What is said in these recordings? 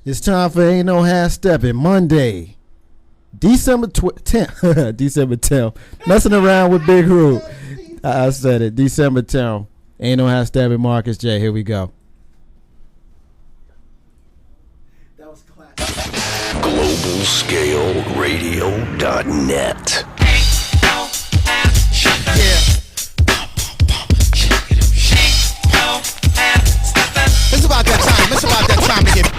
It's time for Ain't No Half Steppin' Monday, December 10th. December 10th. Messing around with Big Roo. I said it. December 10th. Ain't No Half Steppin', Marcus J. Here we go. That was classic. GlobalScaleRadio.net. It's about that time. It's about that time to get.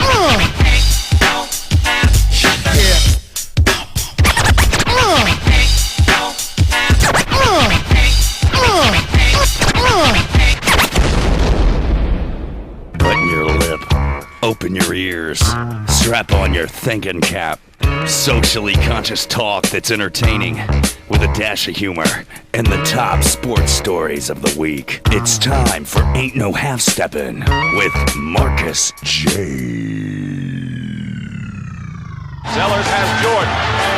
Button your lip, open your ears, strap on your thinking cap. Socially conscious talk that's entertaining with a dash of humor and the top sports stories of the week. It's time for Ain't No Half Steppin' with Marcus J. Sellers has Jordan.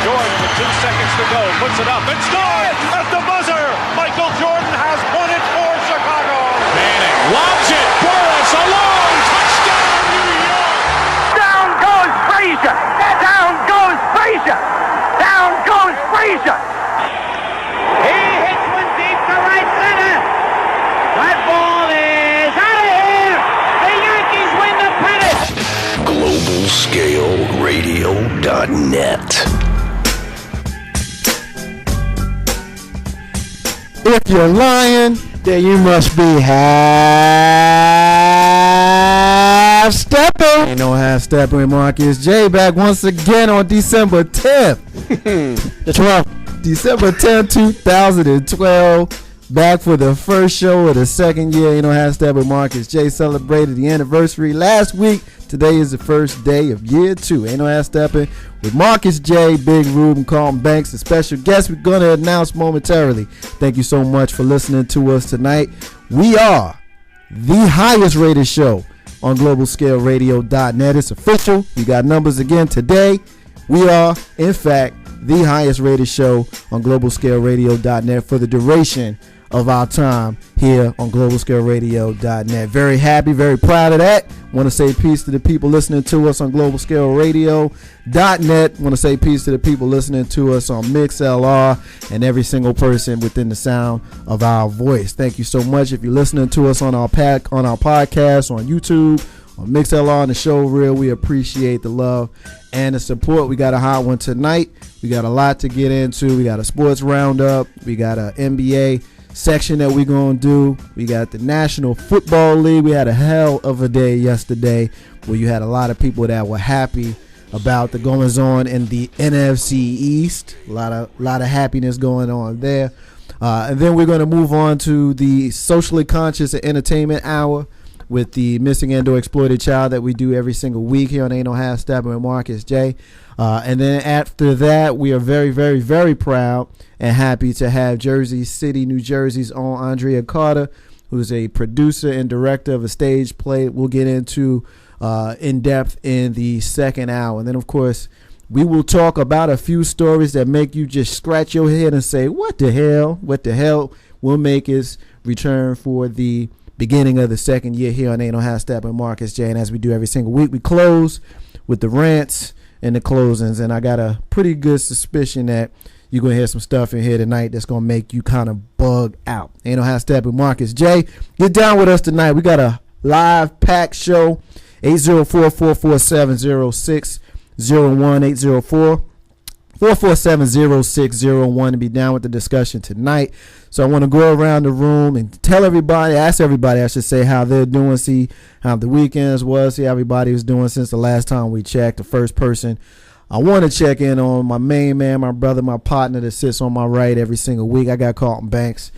Jordan with 2 seconds to go. Puts it up and scores at the buzzer. Michael Jordan has won it for Chicago. Manning lobs it. Burris alone. Touchdown, New York. Down goes Frazier. Down goes Frazier. Down goes Frazier. He hits one deep to right center. That ball is out of here. The Yankees win the pennant. GlobalScaleRadio.net. If you're lying, then you must be half stepping. Ain't no half stepping with Marcus J. Back once again on December 10th. The 12th. December 10th, 2012. Back for the first show of the second year. Ain't no half stepping with Marcus J. Celebrated the anniversary last week. Today is the first day of year 2. Ain't no half stepping with Marcus J, Big Rube, and Carlton Banks. A special guest we're going to announce momentarily. Thank you so much for listening to us tonight. We are the highest rated show on GlobalScaleRadio.net. It's official. We got numbers again today. We are, in fact, the highest rated show on GlobalScaleRadio.net for the duration of our time here on GlobalScaleRadio.net. Very happy, very proud of that. Want to say peace to the people listening to us on GlobalScaleRadio.net. Want to say peace to the people listening to us on MixLR and every single person within the sound of our voice. Thank you so much. If you're listening to us on our podcast, on YouTube, on MixLR, on the show reel, we appreciate the love and the support. We got a hot one tonight. We got a lot to get into. We got a sports roundup. We got an NBA section that we're going to do. We got the National Football League. We had a hell of a day yesterday where you had a lot of people that were happy about the goings on in the NFC East. A lot of happiness going on there. And then we're going to move on to the socially conscious and entertainment hour with the missing and/or exploited child that we do every single week here on Ain't No Half Steppin' with Marcus J. And then after that, we are very, very, very proud and happy to have Jersey City, New Jersey's own Andrea Carter, who's a producer and director of a stage play we'll get into in depth in the second hour. And then, of course, we will talk about a few stories that make you just scratch your head and say, what the hell? What the hell will make us return for the beginning of the second year here on Ain't No Half Steppin' Marcus J. And as we do every single week, we close with the rants and the closings. And I got a pretty good suspicion that you're going to hear some stuff in here tonight that's going to make you kind of bug out. Ain't No Half Steppin' Marcus J. Get down with us tonight. We got a live packed show. 804-447-0601. 804-447-0601 to be down with the discussion tonight. So I want to go around the room and ask everybody, I should say, how they're doing, see how the weekends was, see how everybody was doing since the last time we checked. The first person I want to check in on, my main man, my brother, my partner that sits on my right every single week. I got Carlton Banks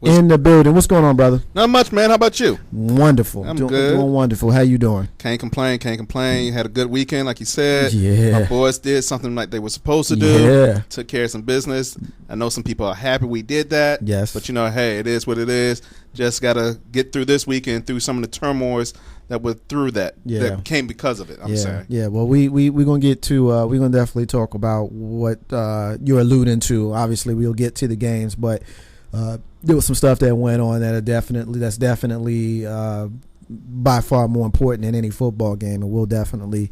in the building. What's going on, brother? Not much, man. How about you? Wonderful. I'm good. Doing wonderful. How you doing? Can't complain. You had a good weekend, like you said. Yeah. My boys did something like they were supposed to do. Yeah. Took care of some business. I know some people are happy we did that. Yes. But, hey, it is what it is. Just got to get through this weekend, through some of the turmoils that were through that came because of it, I'm saying. Yeah, well, we're going to get to, we're going to definitely talk about what you're alluding to. Obviously, we'll get to the games, but there was some stuff that went on that's definitely by far more important than any football game, and we'll definitely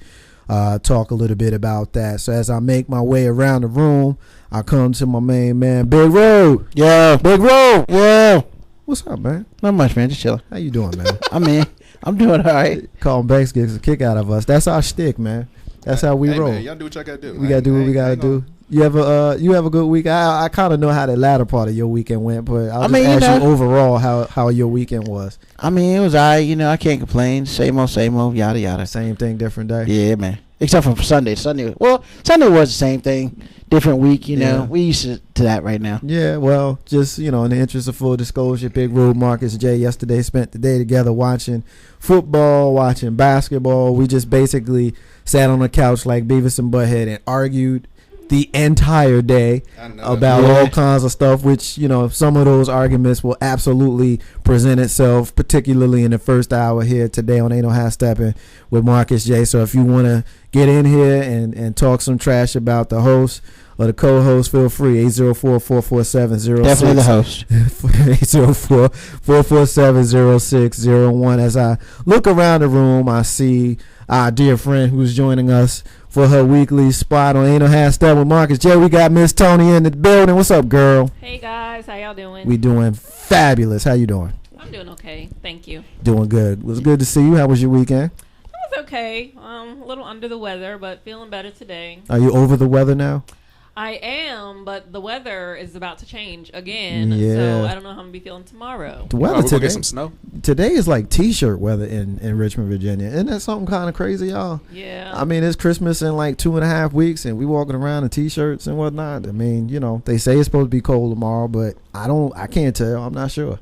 talk a little bit about that. So as I make my way around the room, I come to my main man, Big Road. Yeah. Big Road. Yeah. What's up, man? Not much, man. Just chilling. How you doing, man? I'm doing all right. Calling Banks gets a kick out of us. That's our shtick, man. That's how we roll. Man, y'all do what y'all gotta do. We gotta do what we gotta do. You have a good week. I kind of know how the latter part of your weekend went, but I'll just ask you overall how your weekend was. I mean, it was all right. You know, I can't complain. Same old, yada yada. Same thing, different day. Yeah, man. Except for Sunday. Sunday was the same thing. Different week, you know. We used to that right now. Yeah, well, just, in the interest of full disclosure, Big Road, Marcus J yesterday spent the day together watching football, watching basketball. We just basically sat on the couch like Beavis and Butthead and argued the entire day about all kinds of stuff, which, some of those arguments will absolutely present itself, particularly in the first hour here today on Ain't No Half Steppin' with Marcus J. So if you want to get in here and talk some trash about the host or the co-host, feel free. 804-447-06. Definitely the host. 804-447-0601. As I look around the room, I see our dear friend who's joining us for her weekly spot on Ain't No Half Step with Marcus J. We got Miss Tony in the building. What's up, girl? Hey guys, how y'all doing? We doing fabulous. How you doing? I'm doing okay, thank you. Doing good. It was good to see you. How was your weekend? It was okay. A little under the weather, but feeling better today. Are you over the weather now? I am, but the weather is about to change again. Yeah. So I don't know how I'm gonna be feeling tomorrow. The weather we're gonna today. get some snow. Today is like t-shirt weather in Richmond, Virginia. Isn't that something kind of crazy, y'all? Yeah. I mean, it's Christmas in like 2.5 weeks, and we walking around in t-shirts and whatnot. I mean, they say it's supposed to be cold tomorrow, but I can't tell. I'm not sure.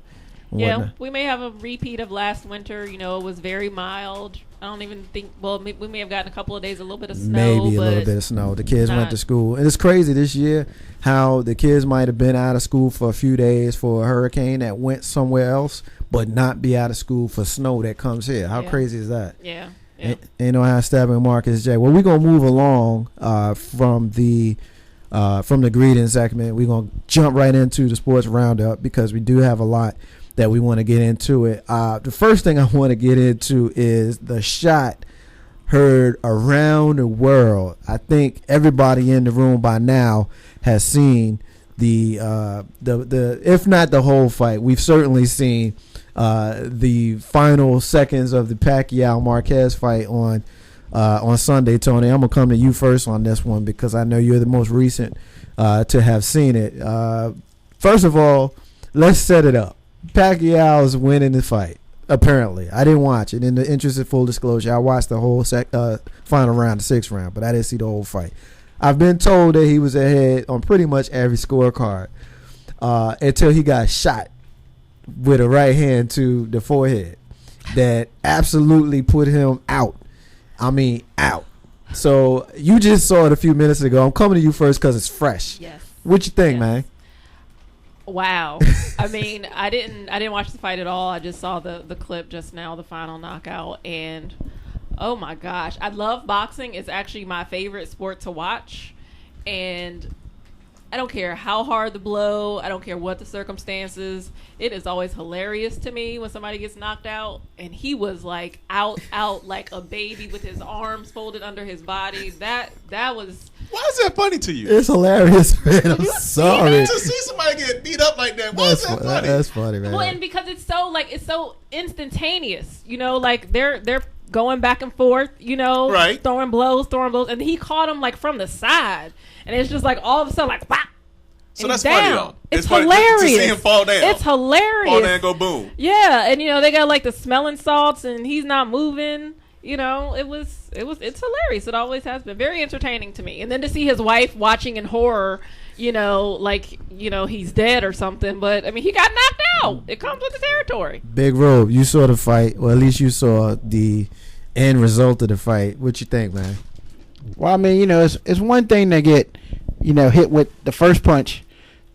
Yeah, we may have a repeat of last winter. It was very mild. I don't even think. Well, we may have gotten a couple of days, a little bit of snow. Maybe a little bit of snow. The kids went to school, and it's crazy this year how the kids might have been out of school for a few days for a hurricane that went somewhere else, but not be out of school for snow that comes here. How crazy is that? Yeah. Ain't No Half Steppin' Marcus J. Well, we're gonna move along from the greeting segment. We're gonna jump right into the sports roundup because we do have a lot that we want to get into it. The first thing I want to get into is the shot heard around the world. I think everybody in the room by now has seen the if not the whole fight, we've certainly seen the final seconds of the Pacquiao Marquez fight on Sunday. Tony, I'm gonna come to you first on this one because I know you're the most recent to have seen it. First of all, let's set it up. Pacquiao is winning the fight. Apparently, I didn't watch it. In the interest of full disclosure, I watched the whole final round, the 6th round, but I didn't see the whole fight. I've been told that he was ahead on pretty much every scorecard until he got shot with a right hand to the forehead that absolutely put him out. I mean, out. So you just saw it a few minutes ago. I'm coming to you first because it's fresh. Yes. What you think, man? Wow. I mean, I didn't watch the fight at all. I just saw the clip just now, the final knockout, and oh my gosh, I love boxing. It's actually my favorite sport to watch, and I don't care how hard the blow, I don't care what the circumstances. It is always hilarious to me when somebody gets knocked out, and he was like out like a baby with his arms folded under his body. That was. Why is that funny to you? It's hilarious, man. I'm sorry. To see somebody get beat up like that, why is that funny? That's funny, man. Well, and because it's so instantaneous, like they're going back and forth, right, throwing blows, and he caught him like from the side, and it's just like all of a sudden like whop. So that's down. funny though. It's funny hilarious. to see him fall down. It's hilarious. Fall down and go boom. Yeah, and they got like the smelling salts, and he's not moving. It's hilarious. It always has been very entertaining to me. And then to see his wife watching in horror, he's dead or something. But I mean, he got knocked out. It comes with the territory. Big Robe, you saw the fight, or at least you saw the end result of the fight. What you think, man? Well, I mean, it's one thing to get, hit with the first punch,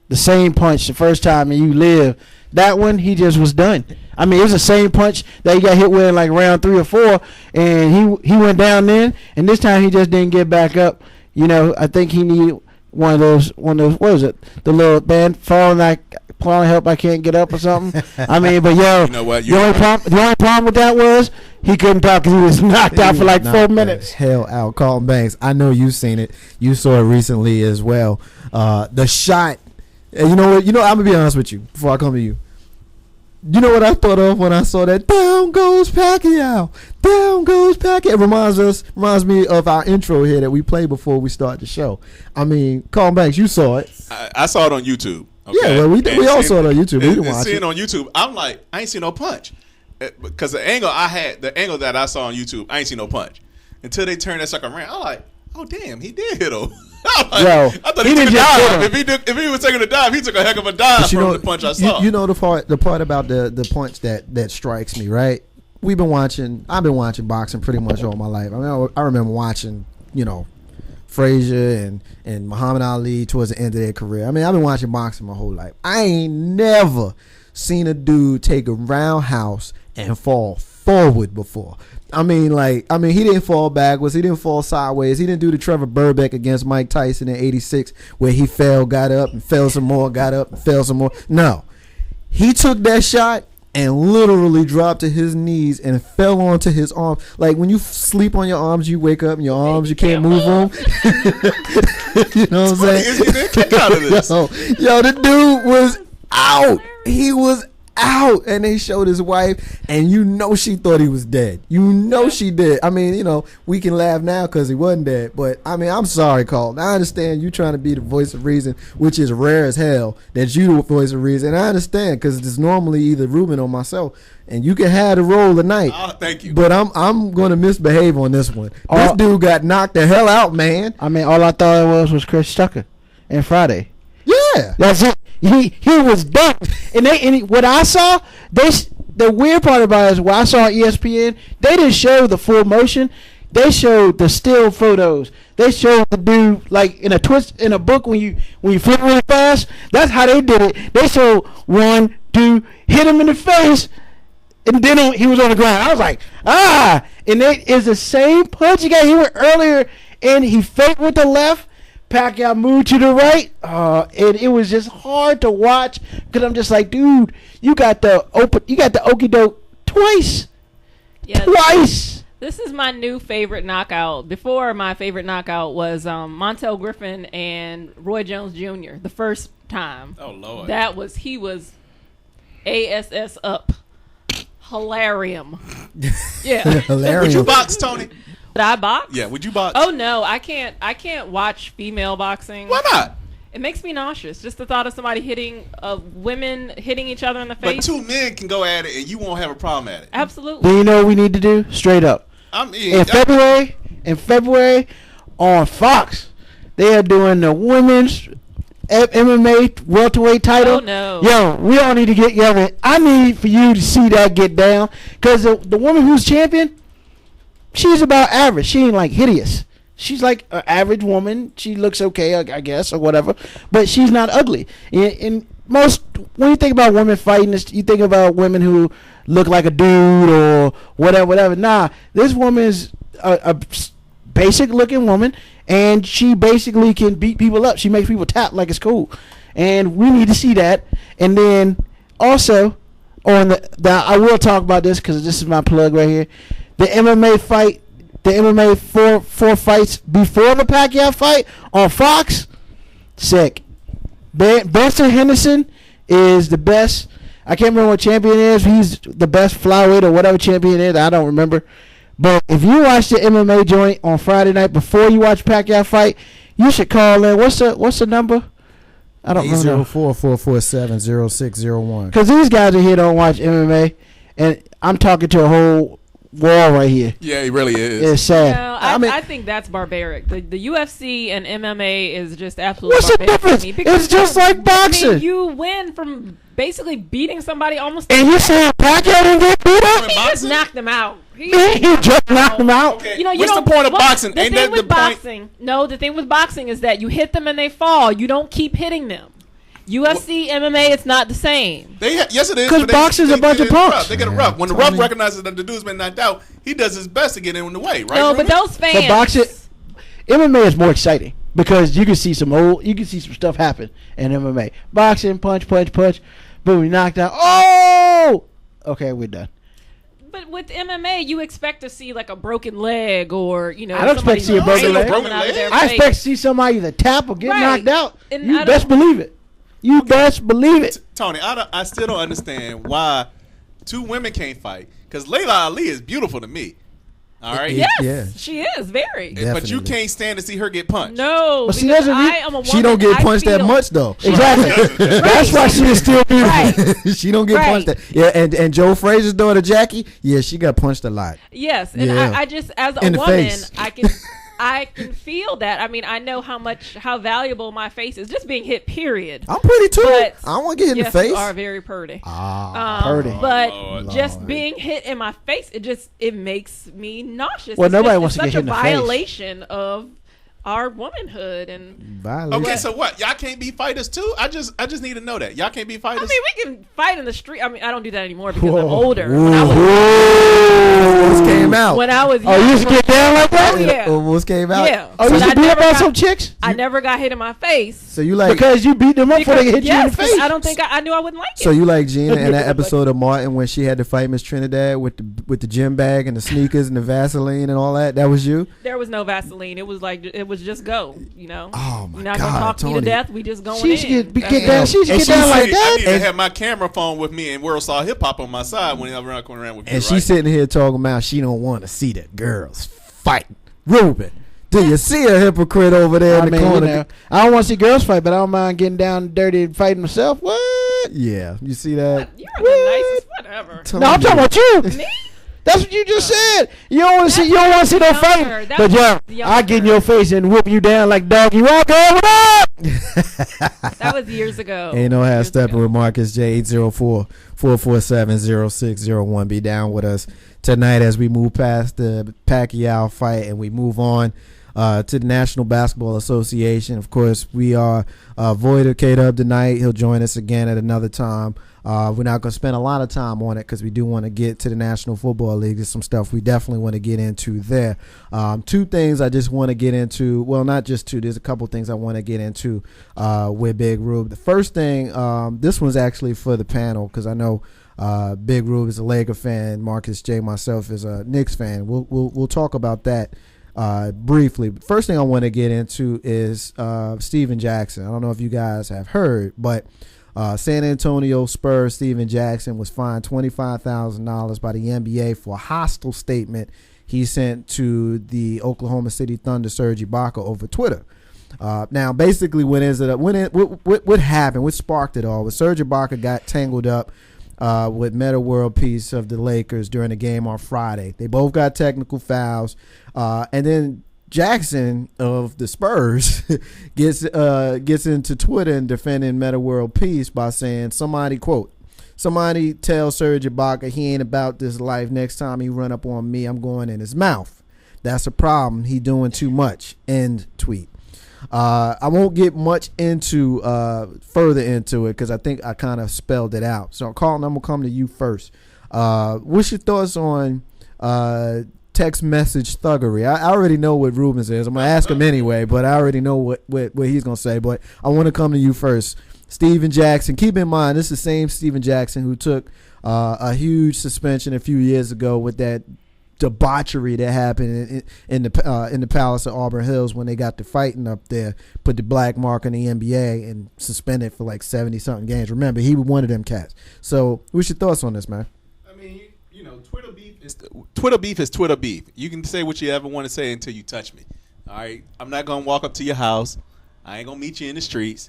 the same punch the first time, and you live. That one, he just was done. I mean, it was the same punch that he got hit with in like round 3 or 4, and he went down then, and this time he just didn't get back up. I think he needed one of those. What is it? The little band falling like Calling help, I can't get up or something. I mean, but yo, You know what? the only problem with that was he couldn't talk because he was knocked out for like 4 minutes. Hell out. Carlton Banks. I know you've seen it. You saw it recently as well. The shot. You know what? I'm gonna be honest with you before I come to you. You know what I thought of when I saw that? Down goes Pacquiao. Down goes Pacquiao. It reminds me of our intro here that we play before we start the show. I mean, Carlton Banks, you saw it. I saw it on YouTube. Okay? Yeah, well, we all saw it on YouTube. We didn't watch seeing it on YouTube. I'm like, I ain't seen no punch because the angle that I saw on YouTube, I ain't seen no punch until they turned that sucker around. I'm like, oh damn, he did hit him. I thought he took a dive. If he was taking a dive, he took a heck of a dive from the punch I saw. You know the part about the punch that strikes me, right? I've been watching boxing pretty much all my life. I mean, I remember watching, Frazier and Muhammad Ali towards the end of their career. I mean, I've been watching boxing my whole life. I ain't never seen a dude take a roundhouse and fall forward before. I mean, he didn't fall backwards. He didn't fall sideways. He didn't do the Trevor Burbeck against Mike Tyson in '86 where he fell, got up, and fell some more, got up, and fell some more. No. He took that shot and literally dropped to his knees and fell onto his arms. Like when you sleep on your arms, you wake up and your arms, you can't move them. You know what I'm saying? Kick out of this. Yo, the dude was out. He was out, and they showed his wife, and she thought he was dead. She did. I mean, we can laugh now because he wasn't dead, but I mean, I'm sorry, Carlton. I understand you trying to be the voice of reason, which is rare as hell that you the voice of reason. And I understand because it's normally either Ruben or myself, and you can have the role tonight. Oh, thank you. But I'm gonna misbehave on this one. This dude got knocked the hell out, man. I mean, all I thought it was Chris Tucker and Friday. Yeah, that's it. He was done. And what I saw, the weird part about it is what I saw on ESPN, they didn't show the full motion. They showed the still photos. They showed the dude like in a book when you flip really fast. That's how they did it. They showed 1, 2, hit him in the face, and then he was on the ground. I was like, and it is the same punch he got. He went earlier and he faked with the left. Pacquiao moved to the right, and it was just hard to watch because I'm just like, dude, you got the okie doke twice. This is my new favorite knockout. Before, my favorite knockout was Montel Griffin and Roy Jones Jr. the first time. Oh Lord, he was ASS up, hilarium. Yeah, hilarium. Would you box, Tony? Would I box? Yeah, would you box? Oh no, I can't watch female boxing. Why not? It makes me nauseous. Just the thought of somebody women hitting each other in the face. But 2 men can go at it and you won't have a problem at it. Absolutely. Do you know what we need to do? Straight up. In February on Fox, they are doing the women's MMA welterweight title. Oh no. Yo, we all need to get together. I need for you to see that get down because the woman who's champion, she's about average. She ain't like hideous. She's like an average woman. She looks okay, I guess, or whatever. But she's not ugly. And when you think about women fighting, you think about women who look like a dude or whatever. Nah, this woman's a basic looking woman, and she basically can beat people up. She makes people tap like it's cool. And we need to see that. And then also, I will talk about this because this is my plug right here. The MMA fight, the MMA four fights before the Pacquiao fight on Fox, sick. Benson Henderson is the best. I can't remember what champion is. He's the best flyweight or whatever champion is. I don't remember. But if you watch the MMA joint on Friday night before you watch Pacquiao fight, you should call in. What's the number? I don't know. 804-447-0601. Because these guys in here don't watch MMA, and I'm talking to a whole wall right here. Yeah, he really is. It's sad. No, I think that's barbaric. The UFC and MMA is just absolutely What's the barbaric difference? to me because It's just like boxing. I mean, you win from basically beating somebody almost. And you saying Pacquiao didn't get beat up? He just knocked them out. He just knocked them out. Okay. What's the point of boxing? Ain't that the point? No, the thing with boxing is that you hit them and they fall. You don't keep hitting them. UFC, MMA, it's not the same. Yes, it is. Because boxing's a bunch of punks. They get a rough. When the rough recognizes that the dude's been knocked out, he does his best to get in the way, right? No, but those fans. But boxing, MMA is more exciting. because you can see some stuff happen in MMA. Boxing, punch, boom, you knocked out. Oh, okay, we're done. But with MMA, you expect to see like a broken leg or, you know, I don't expect to see a broken leg. I expect to see somebody either tap or get knocked out. And you best believe it. You best believe it. Tony, I still don't understand why two women can't fight. Because Layla Ali is beautiful to me. All right. Yes, she is very. Definitely. But you can't stand to see her get punched. No, but I am a woman. She don't get punched that much though. Exactly. That's why she is still beautiful. Right. She don't get punched that. Yeah, and Joe Frazier's daughter Jackie, yeah, she got punched a lot. Yes, and I just as a woman, I can feel that. I mean, I know how valuable my face is, just being hit. Period. I'm pretty too. But I don't want to get hit in the face. You are very pretty. Pretty. But Lord. just being hit in my face, it makes me nauseous. Well, nobody wants to get hit in the face. Such a violation of our womanhood and. Okay, so what? Y'all can't be fighters too? I just need to know that y'all can't be fighters. I mean, we can fight in the street. I mean, I don't do that anymore because I'm older. This came out. When I was young, you used to get down like that? Oh, yeah. Almost came out. Yeah. Oh, you used to beat up on some chicks? I never got hit in my face. So you like because you beat them up before they hit you in the face. I don't think I knew I wouldn't like it. So you like Gina in that episode of Martin when she had to fight Miss Trinidad with the gym bag and the sneakers and the Vaseline and all that? That was you? There was no Vaseline. It was just go. You know. Oh my You're not God, gonna talk Tony. me to death. We just going She in. get down. She get down like that. I need to have my camera phone with me and World Star Hip Hop on my side when I'm going around with you. And she's sitting here talking about she don't want to see the girls fight. Ruben, do you see a hypocrite over there in the corner? You know, I don't want to see girls fight, but I don't mind getting down dirty and fighting myself. What? Yeah, you see that? You're the nicest. Whatever. No, I'm talking about you. Me? That's what you just said. You don't want to see. You don't want to see no fighting. But I get in your face and whoop you down like doggy walker. What up? That was years ago. Ain't no half stepping with Marcus J. 804-447-0601. Be down with us tonight as we move past the Pacquiao fight and we move on to the National Basketball Association. Of course, we are void of K-Dub tonight. He'll join us again at another time. We're not going to spend a lot of time on it because we do want to get to the National Football League. There's some stuff we definitely want to get into there. Two things I just want to get into. Well, not just two. There's a couple things I want to get into with Big Rube. The first thing, this one's actually for the panel because I know Big Rube is a Laker fan. Marcus J. myself is a Knicks fan. We'll talk about that briefly. But first thing I want to get into is Steven Jackson. I don't know if you guys have heard, but San Antonio Spurs Steven Jackson was fined $25,000 by the NBA for a hostile statement he sent to the Oklahoma City Thunder Serge Ibaka over Twitter. Now, basically, what happened, what sparked it all was Serge Ibaka got tangled up with Metta World Peace of the Lakers during the game on Friday. They both got technical fouls, and then Jackson of the Spurs gets into Twitter and defending Metta World Peace by saying, somebody tell Serge Ibaka he ain't about this life. Next time he run up on me, I'm going in his mouth. That's a problem. He doing too much. End tweet. I won't get much into further into it because I think I kind of spelled it out. So Carlton, I'm gonna come to you first. What's your thoughts on text message thuggery? I already know what Ruben says. I'm gonna ask him anyway, but I already know what he's gonna say. But I want to come to you first. Steven Jackson. Keep in mind, this is the same Steven Jackson who took a huge suspension a few years ago with that debauchery that happened in the Palace of Auburn Hills when they got to fighting up there, put the black mark on the NBA and suspended for like 70-something games. Remember, he was one of them cats. So what's your thoughts on this, man? I mean, you know, Twitter beef is Twitter beef. You can say what you ever want to say until you touch me. All right? I'm not going to walk up to your house. I ain't going to meet you in the streets.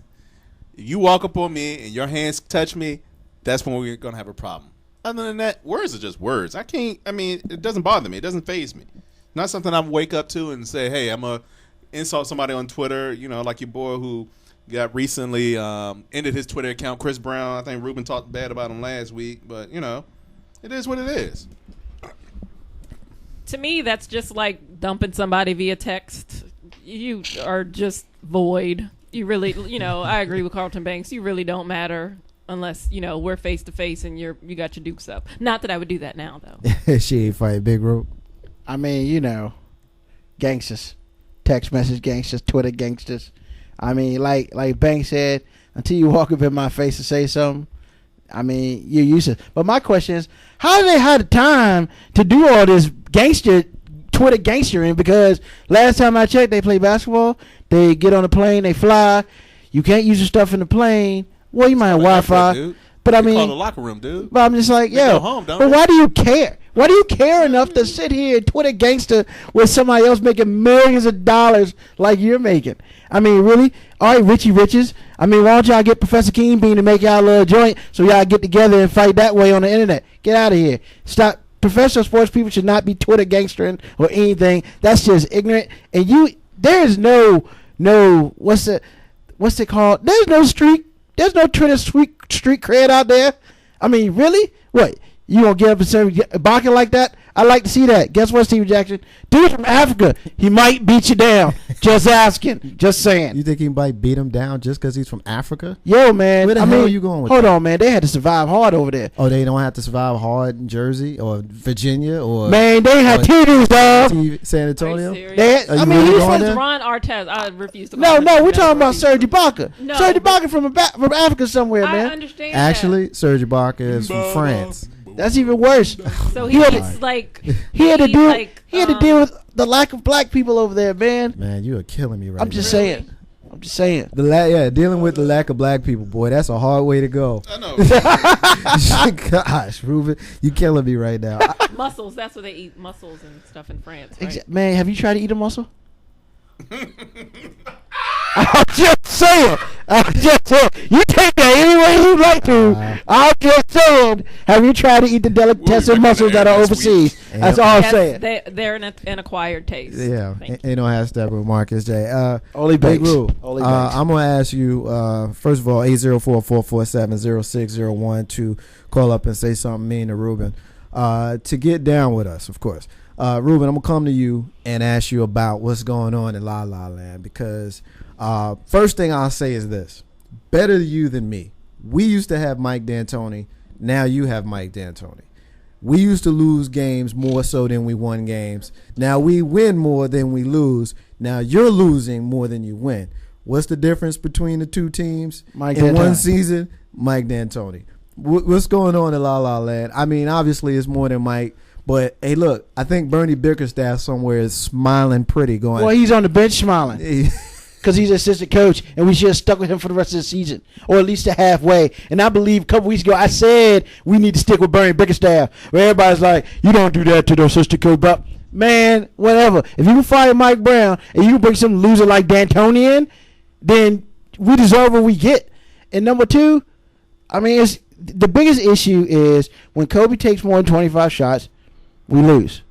If you walk up on me and your hands touch me, that's when we're going to have a problem. Other than that, words are just words. It doesn't bother me. It doesn't faze me. Not something I wake up to and say, hey, I'm going to insult somebody on Twitter, you know, like your boy who got recently ended his Twitter account, Chris Brown. I think Ruben talked bad about him last week. But, you know, it is what it is. To me, that's just like dumping somebody via text. You are just void. You really, you know, I agree with Carlton Banks. You really don't matter. Unless, you know, we're face to face and you got your dukes up. Not that I would do that now, though. She ain't fight Big Rope. I mean, you know, gangsters. text message gangsters, Twitter gangsters. I mean, like Banks said, until you walk up in my face and say something, I mean, you're useless. But my question is, how do they have the time to do all this Twitter gangstering? Because last time I checked, they play basketball. They get on a plane, they fly. You can't use your stuff in the plane. Well, you might have Wi-Fi. But I mean, call the locker room, dude. But I'm just like, yo. But why do you care? Why do you care enough to sit here and Twitter gangster with somebody else making millions of dollars like you're making? I mean, really? All right, Richie Riches. I mean, why don't y'all get Professor King Bean to make y'all a little joint so y'all get together and fight that way on the internet? Get out of here. Stop. Professional sports people should not be Twitter gangstering or anything. That's just ignorant. And there is no, what's it called? There's no Twitter street cred out there. I mean, really? What? You gonna get up and serve Ibaka like that? I like to see that. Guess what, Steven Jackson? Dude from Africa. He might beat you down. Just asking. Just saying. You think he might beat him down just because he's from Africa? Yo, man. Where the hell are you going with Hold on, man. They had to survive hard over there. Oh, they don't have to survive hard in Jersey or Virginia or... Man, they had TVs, dog. San Antonio? I mean, he's Ron Artest. I refuse to. No, we're talking about Serge Ibaka. No, Serge Ibaka from Africa somewhere, man. I understand. Actually, Serge Ibaka is from France. That's even worse. So he had to deal with the lack of black people over there, man. Man, you are killing me right now. I'm just saying. Dealing with the lack of black people, boy, that's a hard way to go. I know. Gosh, Ruben, you killing me right now. Mussels, that's what they eat, mussels and stuff in France, right? Man, have you tried to eat a mussel? I'm just saying. You take that any way you like to. I'm just saying. Have you tried to eat the delicatessen mussels that are overseas? That's all I'm saying. They're an acquired taste. Yeah. Ain't no hashtag with Marcus J. Only Big Banks. Roo. I'm going to ask you, first of all, 804-447-0601 to call up and say something mean to Ruben. To get down with us, of course. Ruben, I'm going to come to you and ask you about what's going on in La La Land because first thing I'll say is this. Better you than me. We used to have Mike D'Antoni. Now you have Mike D'Antoni. We used to lose games more so than we won games. Now we win more than we lose. Now you're losing more than you win. What's the difference between the two teams? One season, Mike D'Antoni. What's going on in La La Land? I mean, obviously it's more than Mike. But, hey, look, I think Bernie Bickerstaff somewhere is smiling pretty going. Well, he's on the bench smiling because he's assistant coach, and we should have stuck with him for the rest of the season or at least to halfway. And I believe a couple weeks ago I said we need to stick with Bernie Bickerstaff. Where everybody's like, you don't do that to the assistant coach. But, man, whatever. If you can fire Mike Brown and you can bring some loser like D'Antoni in, then we deserve what we get. And number two, I mean, the biggest issue is when Kobe takes more than 25 shots, we lose.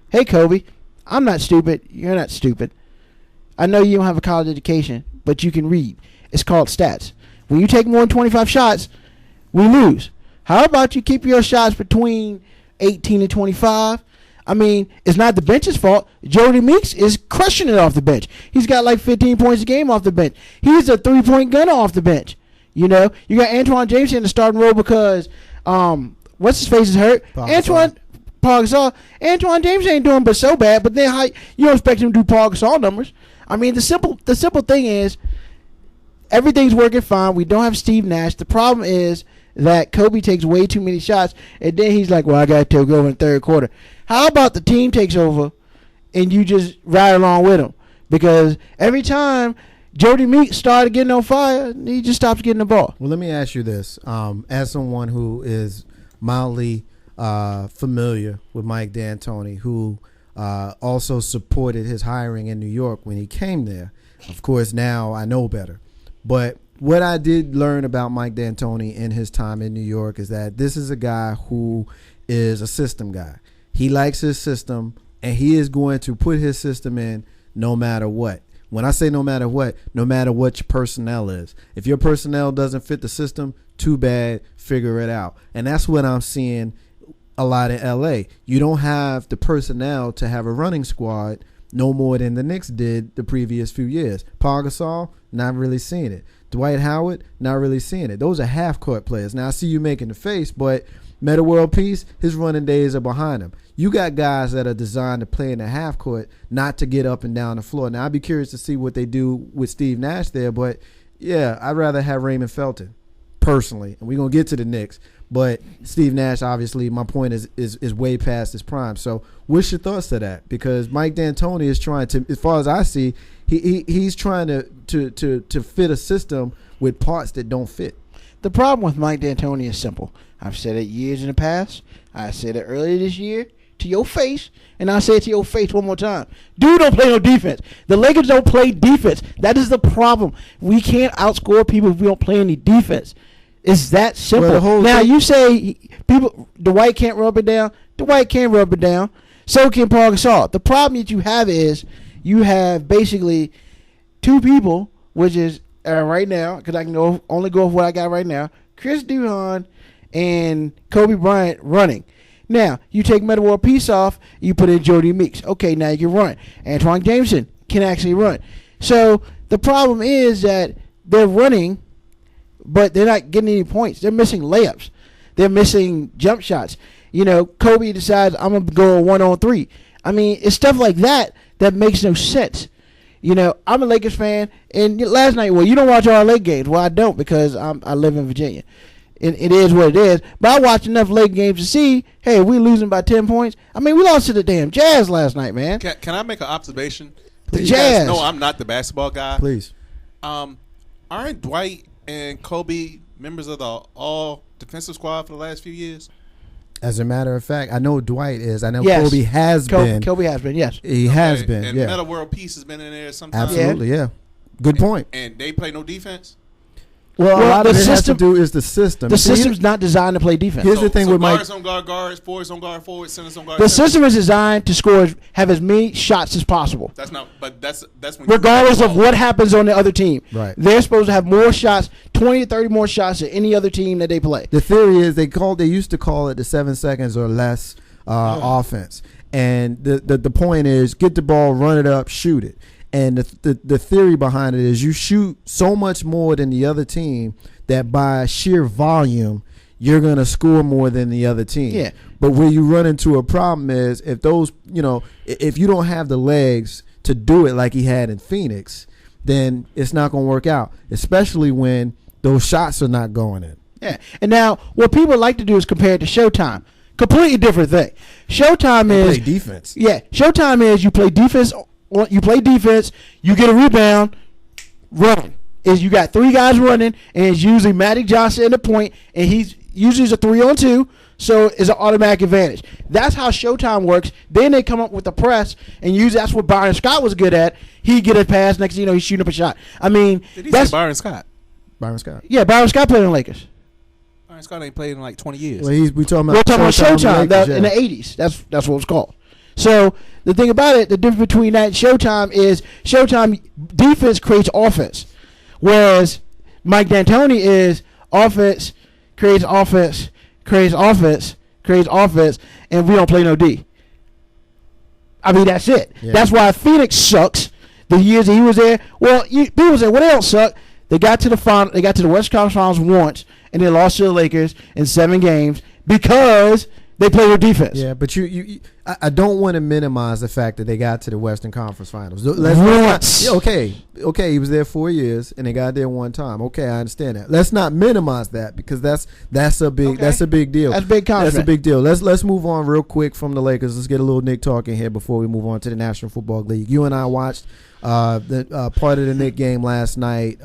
Hey, Kobe, I'm not stupid. You're not stupid. I know you don't have a college education, but you can read. It's called stats. When you take more than 25 shots, we lose. How about you keep your shots between 18 and 25? I mean, it's not the bench's fault. Jody Meeks is crushing it off the bench. He's got like 15 points a game off the bench. He's a three-point gunner off the bench. You know, you got Antoine James in the starting role because what's his face is hurt. Paul Gasol. Antoine James ain't doing but so bad, but then how you don't expect him to do Paul Gasol numbers. I mean, the simple thing is everything's working fine. We don't have Steve Nash. The problem is that Kobe takes way too many shots, and then he's like, well, I got to go in the third quarter. How about the team takes over and you just ride along with him? Because every time Jody Meeks started getting on fire, he just stops getting the ball. Well, let me ask you this. As someone who is mildly familiar with Mike D'Antoni, who also supported his hiring in New York when he came there. Of course, now I know better. But what I did learn about Mike D'Antoni in his time in New York is that this is a guy who is a system guy. He likes his system, and he is going to put his system in no matter what. When I say no matter what your personnel is. If your personnel doesn't fit the system, too bad, figure it out. And that's what I'm seeing a lot in L.A. You don't have the personnel to have a running squad no more than the Knicks did the previous few years. Paul Gasol, not really seeing it. Dwight Howard, not really seeing it. Those are half-court players. Now, I see you making the face, but Meta World Peace, his running days are behind him. You got guys that are designed to play in the half court, not to get up and down the floor. Now, I'd be curious to see what they do with Steve Nash there, but yeah, I'd rather have Raymond Felton, personally. And we're going to get to the Knicks, but Steve Nash, obviously, my point is way past his prime. So what's your thoughts to that? Because Mike D'Antoni is trying to, as far as I see, he's trying to fit a system with parts that don't fit. The problem with Mike D'Antoni is simple. I've said it years in the past. I said it earlier this year to your face, and I'll say it to your face one more time. Dude don't play no defense. The Lakers don't play defense. That is the problem. We can't outscore people if we don't play any defense. It's that simple. Well, now, you say people Dwight can't rub it down. Dwight can rub it down. So can Paul Gasol. The problem that you have is you have basically two people, which is right now, because I can only go with what I got right now, Chris Duhon and Kobe Bryant running. Now, you take Meta World Peace off, you put in Jody Meeks. Okay, now you can run. Antoine Jameson can actually run. So the problem is that they're running, but they're not getting any points. They're missing layups. They're missing jump shots. You know, Kobe decides, I'm going to go 1-on-3. I mean, it's stuff like that that makes no sense. You know, I'm a Lakers fan, and last night, well, you don't watch all Lake games. Well, I don't because I live in Virginia. It is what it is. But I watch enough Lake games to see, hey, we're losing by 10 points. I mean, we lost to the damn Jazz last night, man. Can I make an observation? The You Jazz. guys know I'm not the basketball guy. Please. Aren't Dwight and Kobe members of the all defensive squad for the last few years? As a matter of fact, I know Dwight is. I know Yes. Kobe has been. Kobe has been, yes. He has been, And yeah. Meta World Peace has been in there sometimes. Absolutely, yeah. Good point. And they play no defense? Well, a Well, lot the of it has to system- do is the system. The See, system's not designed to play defense. Here's the thing with Mike. guards on guard guards, forwards on guard forwards, centers on guard The centers. system is designed to have as many shots as possible, That's not. But that's when. regardless of what happens on the other team. Right. They're supposed to have more shots, 20 to 30 more shots than any other team that they play. The theory is they used to call it the 7 seconds or less offense, and the point is get the ball, run it up, shoot it. And the theory behind it is you shoot so much more than the other team that by sheer volume you're gonna score more than the other team. Yeah. But where you run into a problem is if if you don't have the legs to do it like he had in Phoenix, then it's not gonna work out. Especially when those shots are not going in. Yeah. And now what people like to do is compare it to Showtime. Completely different thing. Showtime is Play defense. Yeah. Showtime is you play defense. You play defense. You get a rebound. Run. Is you got three guys running, and it's usually Magic Johnson in the point, and he's usually a 3-on-2, so it's an automatic advantage. That's how Showtime works. Then they come up with the press, and usually that's what Byron Scott was good at. He get a pass, next thing you know, he's shooting up a shot. I mean, Did he say Byron Scott? Byron Scott. Yeah, Byron Scott played in the Lakers. Byron Scott ain't played in like 20 years. Well, we talking We're about talking about Showtime Lakers, in the 80s. That's what it's called. So the thing about it, the difference between that and Showtime is Showtime defense creates offense, whereas Mike D'Antoni is offense creates offense, creates offense, creates offense, and we don't play no D. I mean, that's it. Yeah. That's why Phoenix sucks. The years that he was there, well, people say, what else suck? They got to the final. They got to the West Conference Finals once, and they lost to the Lakers in 7 games because they play with defense. Yeah, but I don't want to minimize the fact that they got to the Western Conference Finals. Once. Yeah, okay, he was there 4 years and they got there one time. Okay, I understand that. Let's not minimize that because that's a big Okay. deal. That's a big contract. That's a big deal. Let's move on real quick from the Lakers. Let's get a little Nick talk in here before we move on to the National Football League. You and I watched the part of the Nick game last night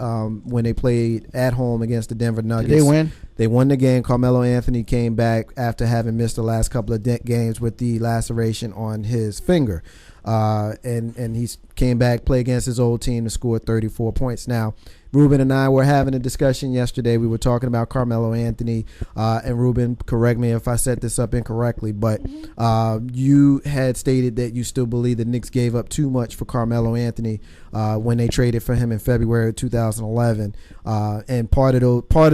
when they played at home against the Denver Nuggets. Did they win? They won the game. Carmelo Anthony came back after having missed the last couple of games with the laceration on his finger. And he came back, played against his old team and scored 34 points. Now, Ruben and I were having a discussion yesterday. We were talking about Carmelo Anthony. And Ruben, correct me if I set this up incorrectly, but you had stated that you still believe the Knicks gave up too much for Carmelo Anthony when they traded for him in February of 2011. And part of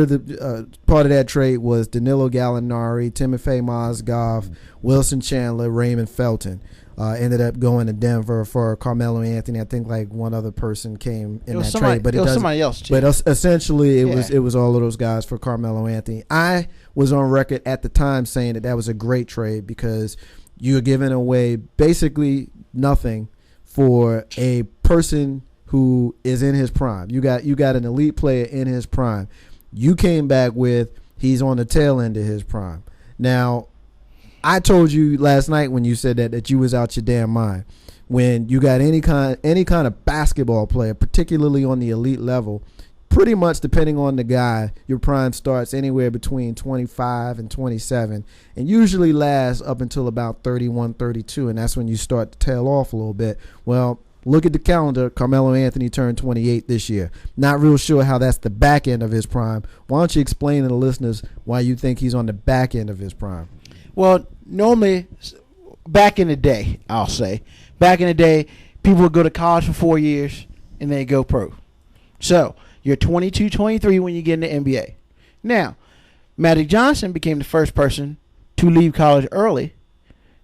that trade was Danilo Gallinari, Timofey Mozgov, Wilson Chandler, Raymond Felton. ended up going to Denver for Carmelo Anthony. I think like one other person came in that somebody, trade, but it was somebody else too. But essentially, it was all of those guys for Carmelo Anthony. I was on record at the time saying that was a great trade because you're giving away basically nothing for a person who is in his prime. You got an elite player in his prime. You came back with he's on the tail end of his prime. Now, I told you last night when you said that you was out your damn mind. When you got any kind of basketball player, particularly on the elite level, pretty much depending on the guy, your prime starts anywhere between 25 and 27 and usually lasts up until about 31, 32, and that's when you start to tail off a little bit. Well, look at the calendar. Carmelo Anthony turned 28 this year. Not real sure how that's the back end of his prime. Why don't you explain to the listeners why you think he's on the back end of his prime? Well, normally, back in the day, I'll say, people would go to college for 4 years and then go pro. So, you're 22, 23 when you get in the NBA. Now, Magic Johnson became the first person to leave college early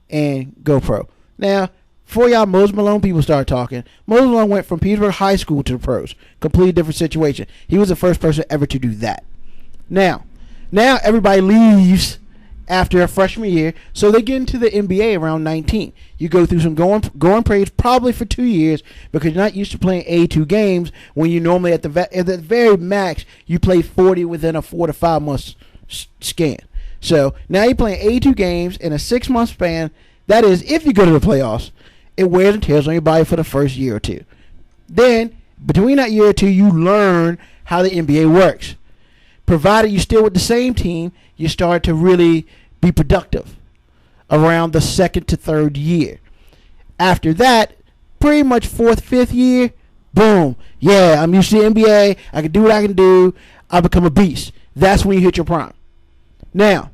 and go pro. Now, before y'all Moses Malone people start talking, Moses Malone went from Petersburg High School to the pros. Completely different situation. He was the first person ever to do that. Now everybody leaves after a freshman year, so they get into the NBA around 19. You go through some going periods probably for 2 years because you're not used to playing 82 games when you normally at the very max you play 40 within a 4 to 5 month scan. So now you're playing 82 games in a 6 month span. That is, if you go to the playoffs, it wears and tears on your body for the first year or two. Then between that year or two, you learn how the NBA works. Provided you're still with the same team, you start to really be productive around the second to third year. After that, pretty much fourth, fifth year, boom. Yeah, I'm used to the NBA. I can do what I can do. I become a beast. That's when you hit your prime. Now,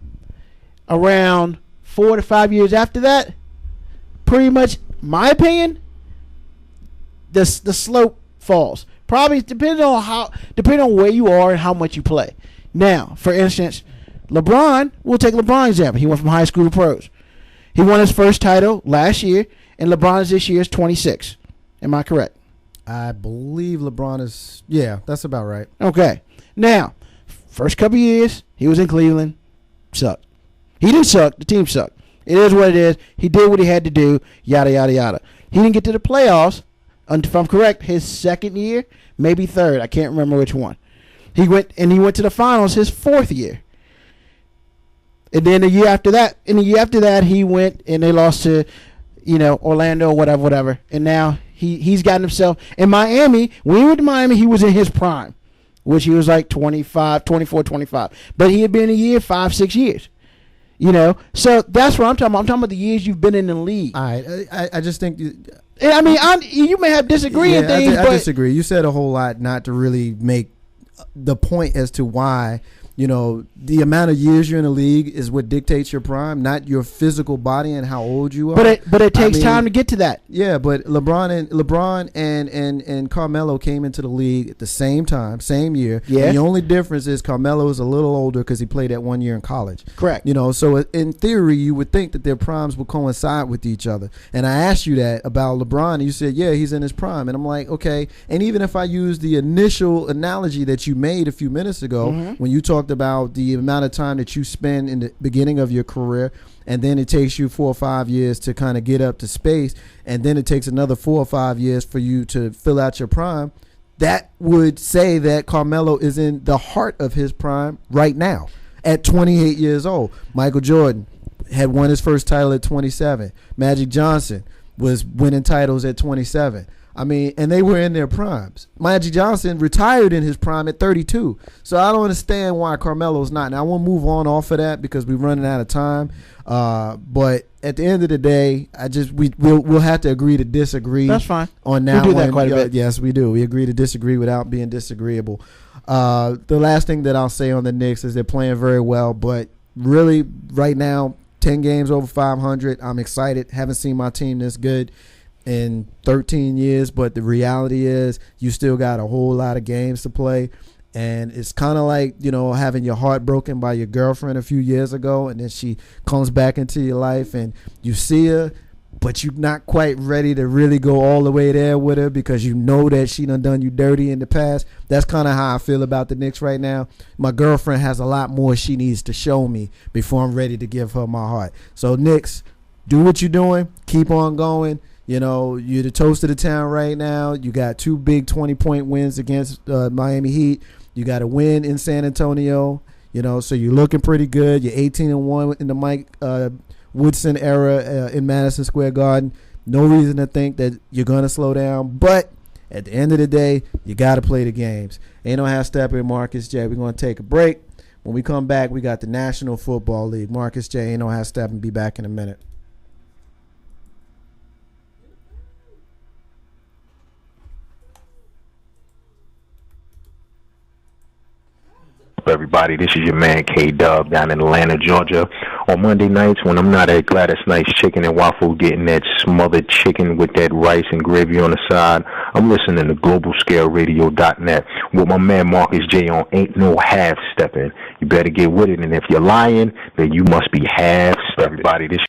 around 4 to 5 years after that, pretty much, my opinion, the slope falls. Probably depending on where you are and how much you play. Now, for instance, LeBron, we'll take LeBron's example. He went from high school to pros. He won his first title last year, and LeBron's this year is 26. Am I correct? I believe LeBron is, yeah, that's about right. Okay. Now, first couple years, he was in Cleveland, sucked. He didn't suck, the team sucked. It is what it is. He did what he had to do, yada, yada, yada. He didn't get to the playoffs, if I'm correct, his second year, maybe third. I can't remember which one. He went to the finals his fourth year. And then the year after that, he went and they lost to, Orlando, whatever. And now he's gotten himself in Miami. When he went to Miami, he was in his prime, which he was like 24, 25. But he had been in a year 5-6 years. So that's what I'm talking about. I'm talking about the years you've been in the league. I just think. I mean, you may have disagreeing things, but I disagree. You said a whole lot not to really make the point as to why. The amount of years you're in the league is what dictates your prime, not your physical body and how old you are. But it takes time to get to that. Yeah, but LeBron and Carmelo came into the league at the same time, same year. Yeah. And the only difference is Carmelo is a little older because he played that 1 year in college. Correct. So in theory, you would think that their primes would coincide with each other. And I asked you that about LeBron, and you said, yeah, he's in his prime. And I'm like, okay. And even if I use the initial analogy that you made a few minutes ago, when you talked about the amount of time that you spend in the beginning of your career, and then it takes you 4 or 5 years to kind of get up to space, and then it takes another 4 or 5 years for you to fill out your prime, that would say that Carmelo is in the heart of his prime right now at 28 years old. Michael Jordan had won his first title at 27. Magic Johnson was winning titles at 27. I mean, and they were in their primes. Magic Johnson retired in his prime at 32. So I don't understand why Carmelo's not. Now, I won't move on off of that because we're running out of time. But at the end of the day, we'll have to agree to disagree. That's fine. On that we do one. That quite a bit. Yes, we do. We agree to disagree without being disagreeable. The last thing that I'll say on the Knicks is they're playing very well, but really right now, 10 games over 500. I'm excited. Haven't seen my team this good in 13 years, but the reality is you still got a whole lot of games to play, and it's kind of like having your heart broken by your girlfriend a few years ago, and then she comes back into your life and you see her, but you're not quite ready to really go all the way there with her because you know that she done you dirty in the past. That's kind of how I feel about the Knicks right now. My girlfriend has a lot more she needs to show me before I'm ready to give her my heart. So Knicks, do what you're doing. Keep on going. You know, you're the toast of the town right now. You got 2 big 20-point wins against Miami Heat. You got a win in San Antonio. You know, so you're looking pretty good. You're 18-1 in the Mike Woodson era in Madison Square Garden. No reason to think that you're going to slow down. But at the end of the day, you got to play the games. Ain't no half stepping, Marcus J. We're going to take a break. When we come back, we got the National Football League. Marcus J. Ain't no half stepping. Be back in a minute. Everybody, this is your man K-Dub down in Atlanta, Georgia. On Monday nights when I'm not at Gladys Knight's Chicken and Waffle getting that smothered chicken with that rice and gravy on the side, I'm listening to GlobalScaleRadio.net with my man Marcus J on Ain't No Half Steppin'. You better get with it, and if you're lying, then you must be half steppin'. Everybody, this